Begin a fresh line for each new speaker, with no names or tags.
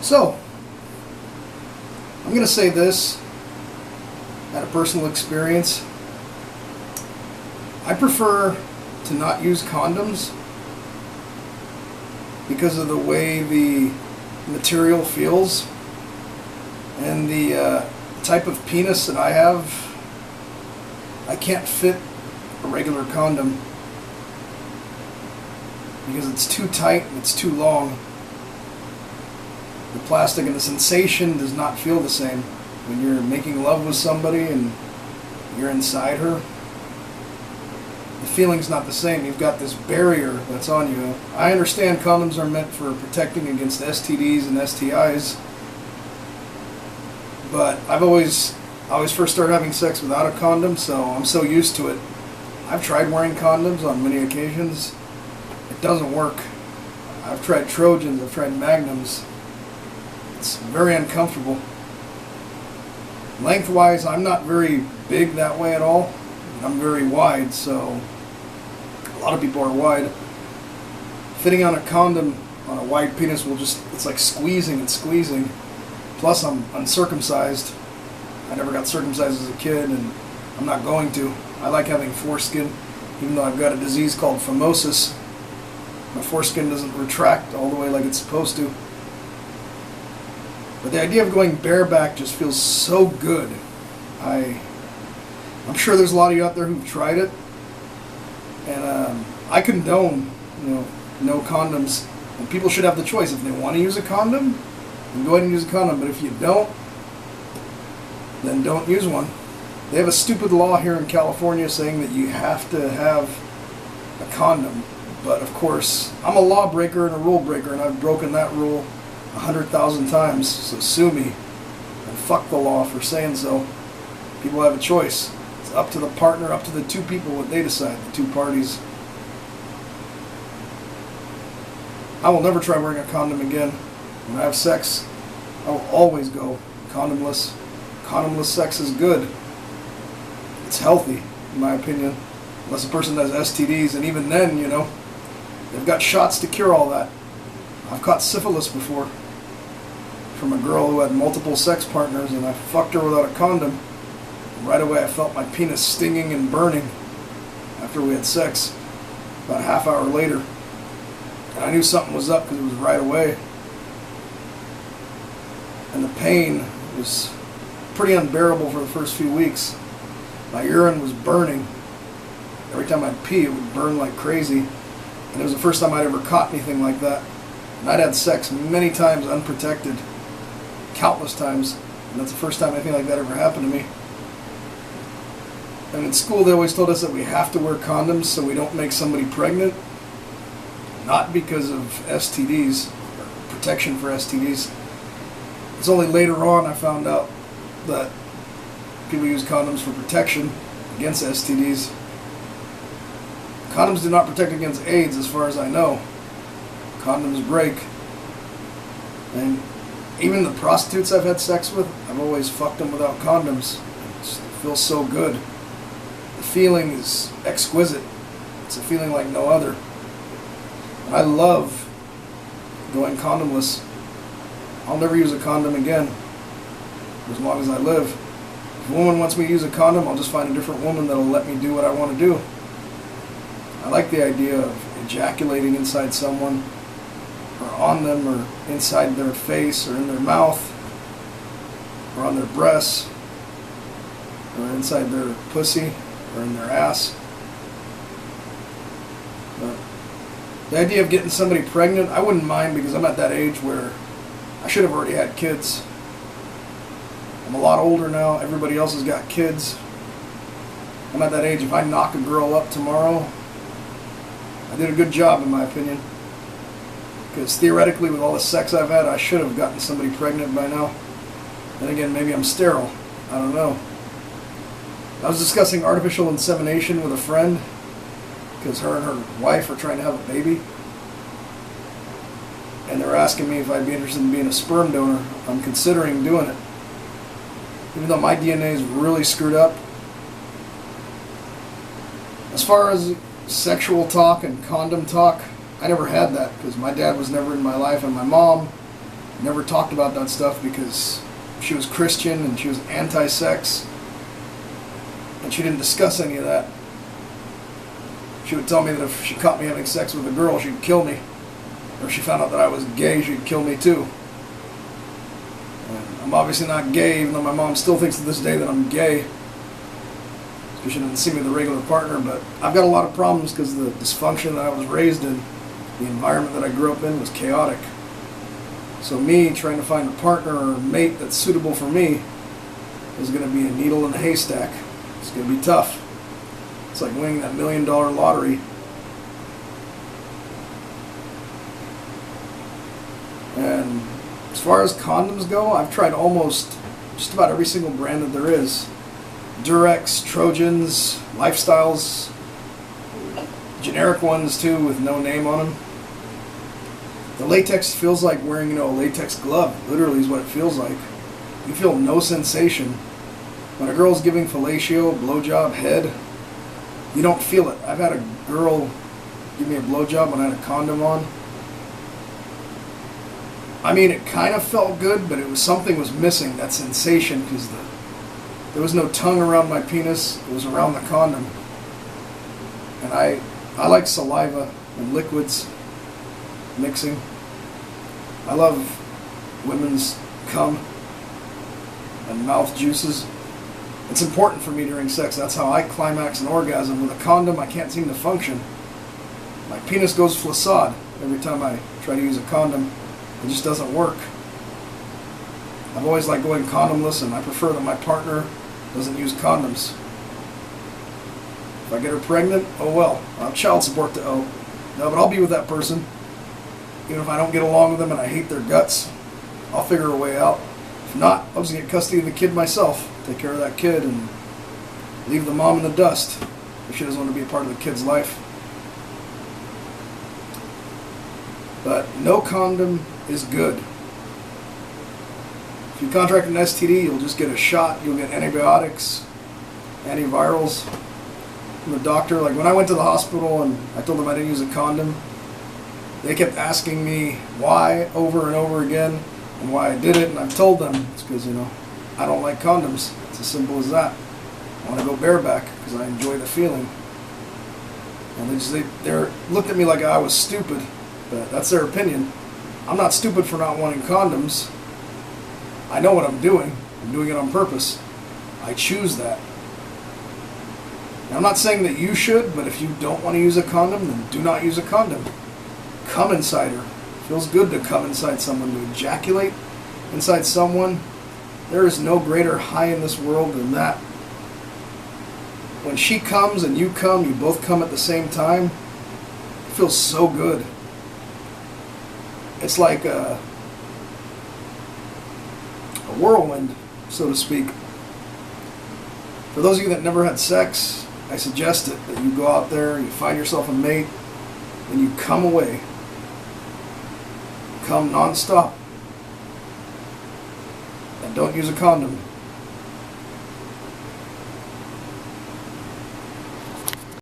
So, I'm going to say this out of personal experience. I prefer to not use condoms because of the way the material feels and the type of penis that I have. I can't fit a regular condom because it's too tight and it's too long. The plastic and the sensation does not feel the same when you're making love with somebody and you're inside her. The feeling's not the same. You've got this barrier that's on you. I understand condoms are meant for protecting against STDs and STIs, but I always first started having sex without a condom, so I'm so used to it. I've tried wearing condoms on many occasions. It doesn't work. I've tried Trojans, I've tried Magnums. It's very uncomfortable. Lengthwise, I'm not very big that way at all. I'm very wide, so a lot of people are wide. Fitting on a condom on a wide penis will just, it's like squeezing and squeezing. Plus, I'm uncircumcised. I never got circumcised as a kid, and I'm not going to. I like having foreskin, even though I've got a disease called phimosis. My foreskin doesn't retract all the way like it's supposed to. But the idea of going bareback just feels so good. I'm sure there's a lot of you out there who've tried it, and I condone, no condoms. And people should have the choice. If they want to use a condom, then go ahead and use a condom. But if you don't, then don't use one. They have a stupid law here in California saying that you have to have a condom. But of course, I'm a lawbreaker and a rule breaker, and I've broken that rule 100,000 times, so sue me and fuck the law for saying so. People have a choice. It's up to the partner, up to the two people what they decide, the two parties. I will never try wearing a condom again. When I have sex, I will always go condomless. Condomless sex is good. It's healthy, in my opinion, unless a person has STDs, and even then, they've got shots to cure all that. I've caught syphilis before from a girl who had multiple sex partners, and I fucked her without a condom. And right away I felt my penis stinging and burning after we had sex, about a half hour later. And I knew something was up because it was right away. And the pain was pretty unbearable for the first few weeks. My urine was burning. Every time I'd pee, it would burn like crazy. And it was the first time I'd ever caught anything like that. And I'd had sex many times unprotected, countless times, and that's the first time anything like that ever happened to me. And in school they always told us that we have to wear condoms so we don't make somebody pregnant, not because of STDs, or protection for STDs. It's only later on I found out that people use condoms for protection against STDs. Condoms do not protect against AIDS as far as I know. Condoms break. And even the prostitutes I've had sex with, I've always fucked them without condoms. It feels so good. The feeling is exquisite. It's a feeling like no other. And I love going condomless. I'll never use a condom again as long as I live. If a woman wants me to use a condom, I'll just find a different woman that'll let me do what I want to do. I like the idea of ejaculating inside someone, or on them, or inside their face, or in their mouth, or on their breasts, or inside their pussy, or in their ass. But the idea of getting somebody pregnant, I wouldn't mind, because I'm at that age where I should have already had kids. I'm a lot older now. Everybody else has got kids. I'm at that age, if I knock a girl up tomorrow, I did a good job in my opinion. Because theoretically, with all the sex I've had, I should have gotten somebody pregnant by now. Then again, maybe I'm sterile. I don't know. I was discussing artificial insemination with a friend, because her and her wife are trying to have a baby. And they're asking me if I'd be interested in being a sperm donor. I'm considering doing it. Even though my DNA is really screwed up. As far as sexual talk and condom talk, I never had that because my dad was never in my life, and my mom never talked about that stuff because she was Christian and she was anti-sex, and she didn't discuss any of that. She would tell me that if she caught me having sex with a girl, she'd kill me. Or if she found out that I was gay, she'd kill me too. And I'm obviously not gay, even though my mom still thinks to this day that I'm gay. Because she doesn't see me as a regular partner, but I've got a lot of problems because of the dysfunction that I was raised in. The environment that I grew up in was chaotic. So me trying to find a partner or a mate that's suitable for me is going to be a needle in a haystack. It's going to be tough. It's like winning that $1 million lottery. And as far as condoms go, I've tried almost just about every single brand that there is. Durex, Trojans, Lifestyles, generic ones too with no name on them. The latex feels like wearing, a latex glove. Literally is what it feels like. You feel no sensation. When a girl's giving fellatio, blowjob, head, you don't feel it. I've had a girl give me a blowjob when I had a condom on. I mean, it kind of felt good, but something was missing, that sensation, because there was no tongue around my penis. It was around the condom. And I like saliva and liquids mixing. I love women's cum and mouth juices. It's important for me during sex. That's how I climax an orgasm. With a condom, I can't seem to function. My penis goes flaccid every time I try to use a condom. It just doesn't work. I've always liked going condomless, and I prefer that my partner doesn't use condoms. If I get her pregnant, oh well. I have child support to owe. No, but I'll be with that person. Even if I don't get along with them and I hate their guts, I'll figure a way out. If not, I'll just get custody of the kid myself. Take care of that kid and leave the mom in the dust if she doesn't want to be a part of the kid's life. But no condom is good. If you contract an STD, you'll just get a shot. You'll get antibiotics, antivirals from the doctor. Like when I went to the hospital and I told them I didn't use a condom, they kept asking me why over and over again and why I did it. And I've told them it's because, I don't like condoms. It's as simple as that. I want to go bareback because I enjoy the feeling. And they looked at me like I was stupid, but that's their opinion. I'm not stupid for not wanting condoms. I know what I'm doing. I'm doing it on purpose. I choose that. Now, I'm not saying that you should, but if you don't want to use a condom, then do not use a condom. Come inside her. Feels good to come inside someone, to ejaculate inside someone. There is no greater high in this world than that. When she comes and you come, you both come at the same time. It feels so good. It's like a whirlwind, so to speak. For those of you that never had sex, I suggest it, that you go out there, you find yourself a mate, and you come away. Come non-stop. And don't use a condom.